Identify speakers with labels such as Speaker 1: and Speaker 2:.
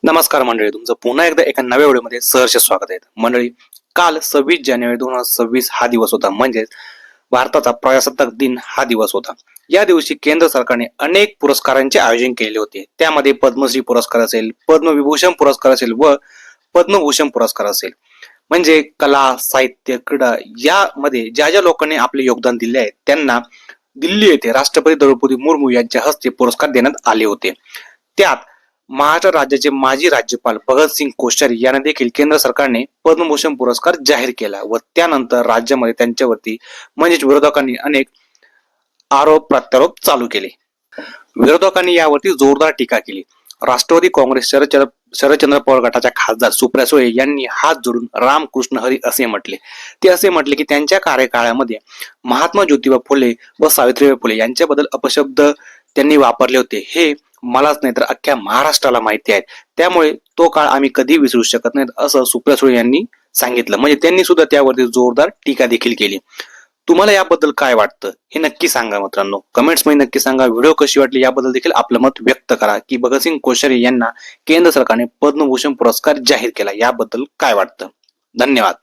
Speaker 1: नमस्कार मंडळी, तुमचं पुन्हा एकदा एका नव्या व्हिडिओमध्ये सहर्ष स्वागत आहे. मंडळी, काल 26 जानेवारी 2026 हा दिवस होता, म्हणजेच भारताचा प्रजासत्ताक दिन हा दिवस होता. या दिवशी केंद्र सरकारने अनेक पुरस्कारांचे आयोजन केले होते. त्यामध्ये पद्मश्री पुरस्कार असेल, पद्मविभूषण पुरस्कार असेल व पद्मभूषण पुरस्कार असेल. म्हणजे कला, साहित्य, क्रीडा यामध्ये ज्या ज्या लोकांनी आपले योगदान दिले आहे त्यांना दिल्ली येथे राष्ट्रपती द्रौपदी मुर्मू यांच्या हस्ते पुरस्कार देण्यात आले होते. त्यात महाराष्ट्र राज्याचे माजी राज्यपाल भगतसिंग कोश्यारी यांना देखील केंद्र सरकारने पद्मभूषण पुरस्कार जाहीर केला व त्यानंतर राज्यामध्ये त्यांच्यावरती म्हणजेच विरोधकांनी अनेक आरोप प्रत्यारोप चालू केले. विरोधकांनी यावरती जोरदार टीका केली. राष्ट्रवादी काँग्रेस शरदचंद्र पवार गटाच्या खासदार सुप्रिया सुळे यांनी हात जोडून रामकृष्ण हरी असे म्हटले. ते असे म्हटले की त्यांच्या कार्यकाळामध्ये महात्मा ज्योतिबा फुले व सावित्रीबाई फुले यांच्याबद्दल अपशब्द त्यांनी वापरले होते. हे मलाच नाही तर अख्ख्या महाराष्ट्राला माहिती आहे. त्यामुळे तो काळ आम्ही कधी विसरू शकत नाही असं सुप्रिया सुळे यांनी सांगितलं. म्हणजे त्यांनी सुद्धा त्यावरती जोरदार टीका देखील केली. तुम्हाला याबद्दल काय वाटतं हे नक्की सांगा मित्रांनो, कमेंट्स मध्ये नक्की सांगा. व्हिडिओ कशी वाटली याबद्दल देखील आपलं मत व्यक्त करा की भगतसिंग कोश्यारी यांना केंद्र सरकारने पद्मभूषण पुरस्कार जाहीर केला याबद्दल काय वाटतं. धन्यवाद.